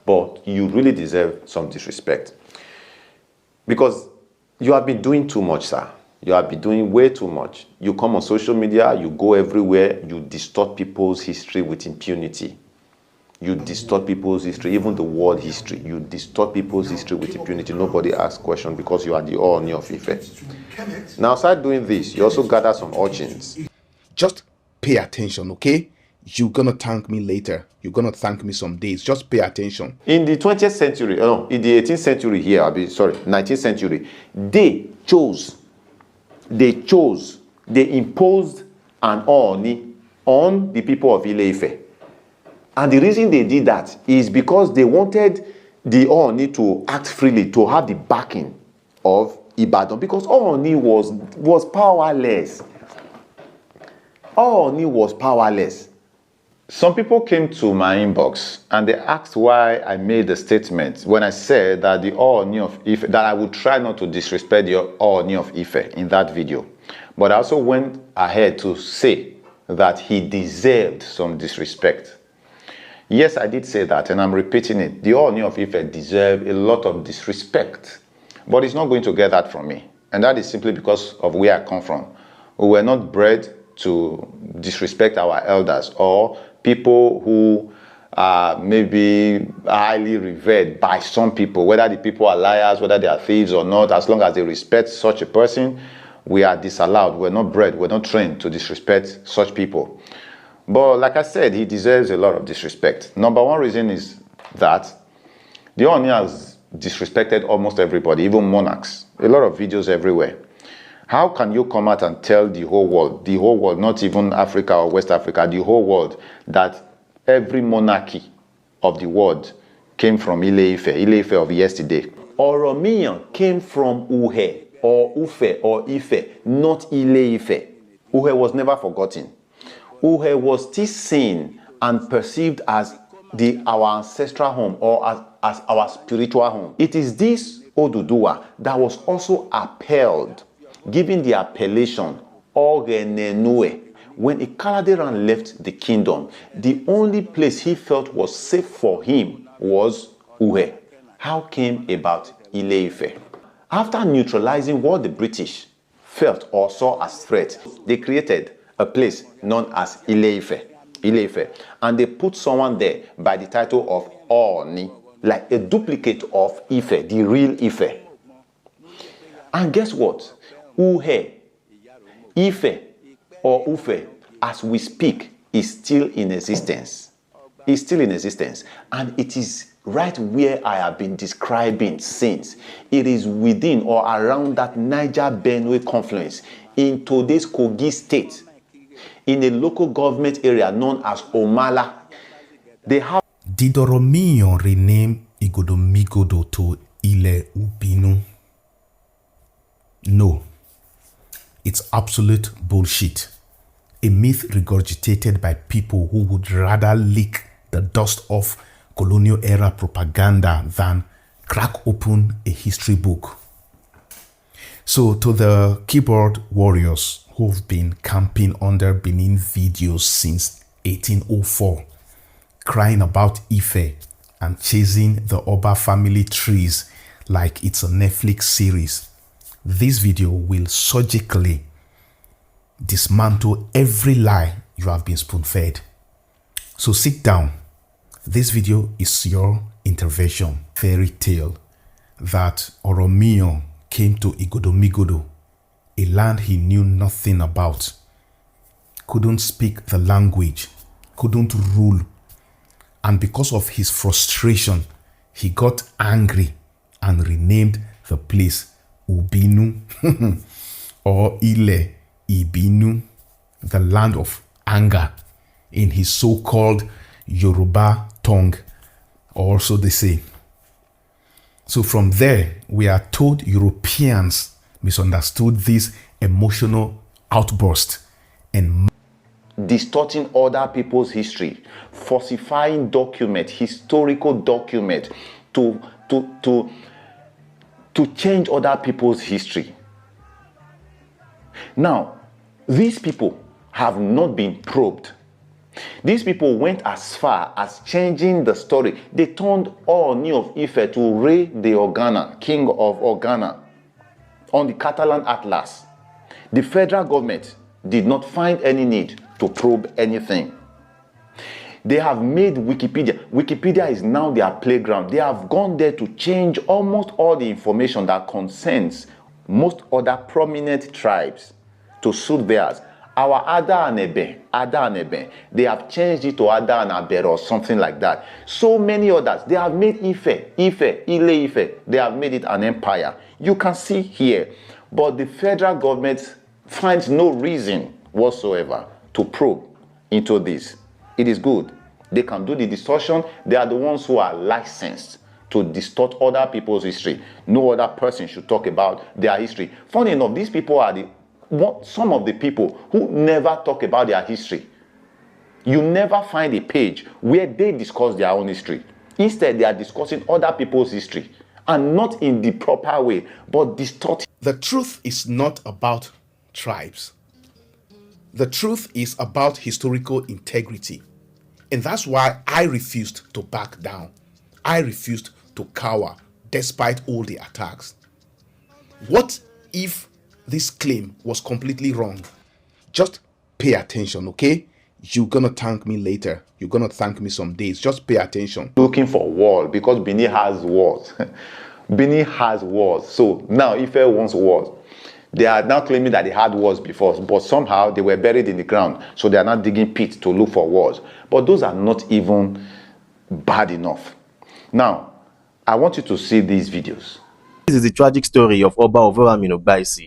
but you really deserve some disrespect. Because you have been doing too much, sir. You have been doing way too much. You come on social media, you go everywhere, you distort people's history with impunity. You distort people's history, even the world history. You distort people's history with impunity. Nobody asks questions because you are the Ooni of Ife. Now, start doing this. You also gather some urchins. Just pay attention, okay? You're gonna thank me later. You're gonna thank me some days. Just pay attention. In the 20th century, no, in the 18th century here, 19th century, they imposed an Ooni on the people of Ile-Ife. And the reason they did that is because they wanted the Ooni to act freely, to have the backing of Ibadan, because Ooni was powerless. Ooni was powerless. Some people came to my inbox and they asked why I made the statement when I said that the Ooni of Ife, that I would try not to disrespect the Ooni of Ife in that video. But I also went ahead to say that he deserved some disrespect. Yes, I did say that, and I'm repeating it. The Ooni of Ife deserved a lot of disrespect, but he's not going to get that from me. And that is simply because of where I come from. We were not bred to disrespect our elders or people who are maybe highly revered by some people, whether the people are liars, whether they are thieves or not. As long as they respect such a person, we are disallowed. We're not bred, we're not trained to disrespect such people. But like I said, he deserves a lot of disrespect. Number one reason is that the Ooni has disrespected almost everybody, even monarchs. A lot of videos everywhere. How can you come out and tell the whole world, not even Africa or West Africa, the whole world, that every monarchy of the world came from Ile-Ife of yesterday? Oromiyan came from Uhe or Ufe or Ife, not Ile-Ife. Uhe was never forgotten. Uhe was still seen and perceived as our ancestral home or as our spiritual home. It is this Oduduwa that was also upheld, giving the appellation Ogenenue. When Ikaladeran left the kingdom, the only place he felt was safe for him was Uhe. How came about Ile-Ife? After neutralizing what the British felt or saw as threat, they created a place known as Ile-Ife, and they put someone there by the title of Ooni, like a duplicate of Ife, the real Ife. And guess what? Uhe, Ife, or Ufe, as we speak, is still in existence. It's still in existence, and it is right where I have been describing since. It is within or around that Niger-Benue confluence in today's Kogi state, in a local government area known as Omala. They have Did Oromiyan rename Igodomigodo to Ile Ubinu? No. It's absolute bullshit. A myth regurgitated by people who would rather lick the dust off colonial era propaganda than crack open a history book. So to the keyboard warriors who've been camping under Benin videos since 1804, crying about Ife and chasing the Oba family trees like it's a Netflix series, this video will surgically dismantle every lie you have been spoon-fed. So sit down. This video is your intervention. Fairy tale that Oromiyan came to Igodomigodo, a land he knew nothing about, couldn't speak the language, couldn't rule, and because of his frustration, he got angry and renamed the place Ubinu or Ile Ibinu, the land of anger, in his so-called Yoruba tongue, or so they say. So from there, we are told Europeans misunderstood this emotional outburst and distorting other people's history, falsifying document, historical document to change other people's history. Now, these people have not been probed. These people went as far as changing the story. They turned Ooni of Ife to Rey de Organa, king of Organa, on the Catalan Atlas. The federal government did not find any need to probe anything. They have made Wikipedia. Wikipedia is now their playground. They have gone there to change almost all the information that concerns most other prominent tribes to suit theirs. Our Ada and Ebe, they have changed it to Ada and Aber or something like that. So many others. They have made Ile Ife. They have made it an empire. You can see here. But the federal government finds no reason whatsoever to probe into this. It is good. They can do the distortion. They are the ones who are licensed to distort other people's history. No other person should talk about their history. Funny enough, these people are some of the people who never talk about their history. You never find a page where they discuss their own history. Instead, they are discussing other people's history, and not in the proper way, but distorting. The truth is not about tribes. The truth is about historical integrity. And that's why I refused to back down. I refused to cower despite all the attacks. What if this claim was completely wrong? Just pay attention, okay? You're gonna thank me later. You're gonna thank me some days. Just pay attention. Looking for wars because Benin has wars. Benin has wars. So now Ife wants wars. They are now claiming that they had wars before, but somehow they were buried in the ground. So they are not digging pits to look for wars. But those are not even bad enough. Now, I want you to see these videos. This is the tragic story of Oba Of Benin.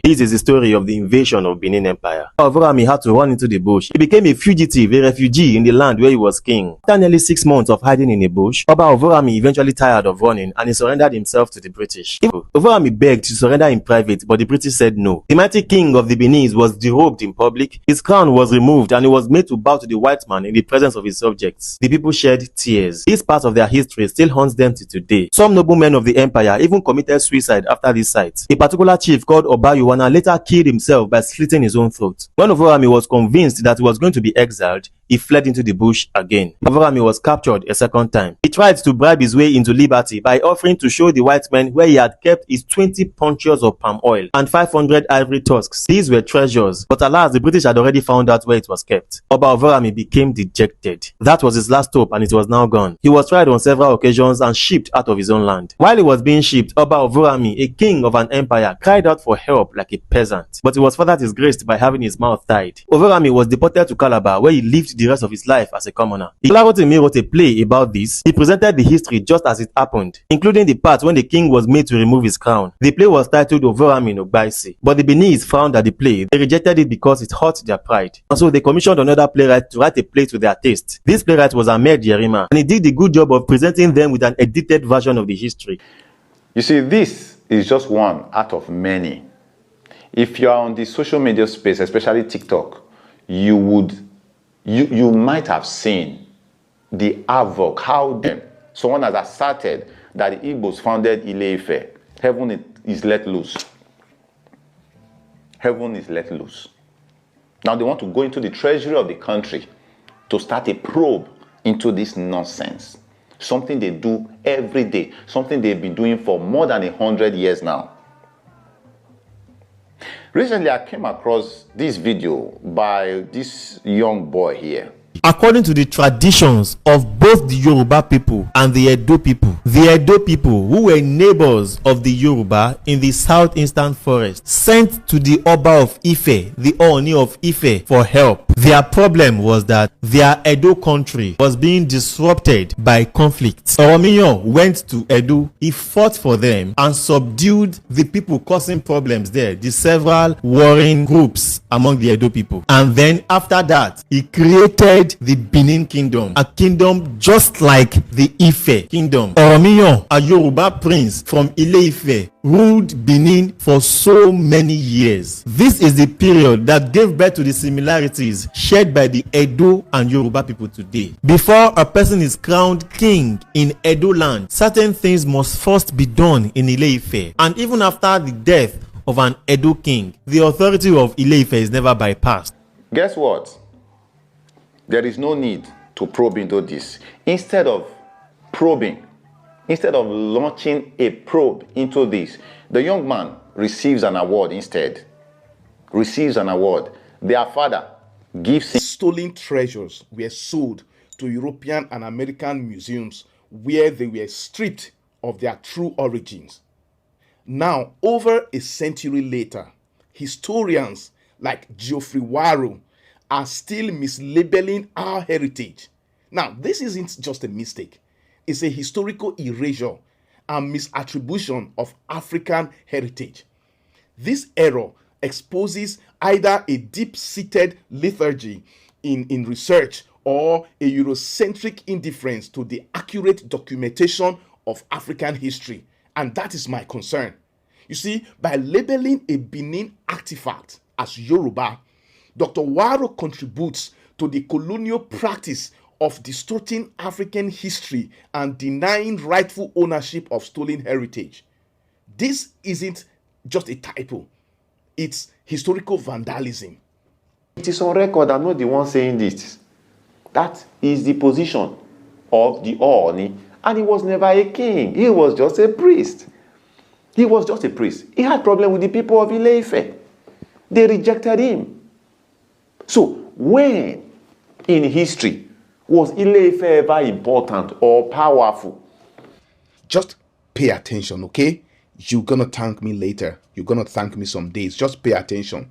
This is the story of the invasion of Benin Empire. Oba of had to run into the bush. He became a fugitive, a refugee in the land where he was king. After nearly 6 months of hiding in a bush, Oba of eventually tired of running and he surrendered himself to the British. Oba begged to surrender in private, but the British said no. The mighty king of the Benin was derobed in public, his crown was removed and he was made to bow to the white man in the presence of his subjects. The people shed tears. This part of their history still haunts them to today. Some noblemen of the empire even committed suicide after this sight. A particular chief called Oba later killed himself by slitting his own throat. When Oba was convinced that he was going to be exiled, he fled into the bush again. Oba was captured a second time. He tried to bribe his way into liberty by offering to show the white men where he had kept his 20 ponchos of palm oil and 500 ivory tusks. These were treasures, but alas, the British had already found out where it was kept. Oba became dejected. That was his last hope and it was now gone. He was tried on several occasions and shipped out of his own land. While he was being shipped, Oba a king of an empire, cried out for help like a peasant, but he was further disgraced by having his mouth tied. Oba was deported to Calabar, where he lived the rest of his life as a commoner. Ilarotimi wrote a play about this. He presented the history just as it happened, including the part when the king was made to remove his crown. The play was titled Ovorami no Gbaisi, but the Beninese frowned at the play. They rejected it because it hurt their pride. And so they commissioned another playwright to write a play to their taste. This playwright was Ahmed Yerima, and he did the good job of presenting them with an edited version of the history. You see, this is just one out of many. If you are on the social media space, especially TikTok, you might have seen the havoc, how someone has asserted that the Igbos founded Ile-Ife. Heaven is let loose. Heaven is let loose. Now they want to go into the treasury of the country to start a probe into this nonsense. Something they do every day, something they've been doing for more than 100 years now. Recently, I came across this video by this young boy here. According to the traditions of both the Yoruba people and the Edo people who were neighbors of the Yoruba in the southeastern forest sent to the Oba of Ife, the Ooni of Ife, for help. Their problem was that their Edo country was being disrupted by conflicts. Oromiyan went to Edo, he fought for them and subdued the people causing problems there, the several warring groups among the Edo people. And then after that, he created the Benin kingdom, a kingdom just like the Ife kingdom. Oromiyan, a Yoruba prince from Ile-Ife, ruled Benin for so many years. This is the period that gave birth to the similarities shared by the Edo and Yoruba people today. Before a person is crowned king in Edo land, certain things must first be done in Ile-Ife. And even after the death of an Edo king, the authority of Ile-Ife is never bypassed. Guess what? There is no need to probe into this. Instead of probing, instead of launching a probe into this, the young man receives an award instead. Receives an award. Their father gives him. Stolen treasures were sold to European and American museums where they were stripped of their true origins. Now, over a century later, historians like Geoffrey Waro are still mislabeling our heritage. Now, this isn't just a mistake, it's a historical erasure and misattribution of African heritage. This error exposes either a deep-seated lethargy in research or a Eurocentric indifference to the accurate documentation of African history. And that is my concern. You see, by labeling a Benin artifact as Yoruba, Dr. Waro contributes to the colonial practice of distorting African history and denying rightful ownership of stolen heritage. This isn't just a typo, it's historical vandalism. It is on record. I'm not the one saying this. That is the position of the Ooni, and he was never a king. He was just a priest. He was just a priest. He had problem with the people of Ile-Ife. They rejected him. So when in history was Ile-Ife ever important or powerful? Just pay attention, okay? You're gonna thank me later. You're gonna thank me some days. Just pay attention.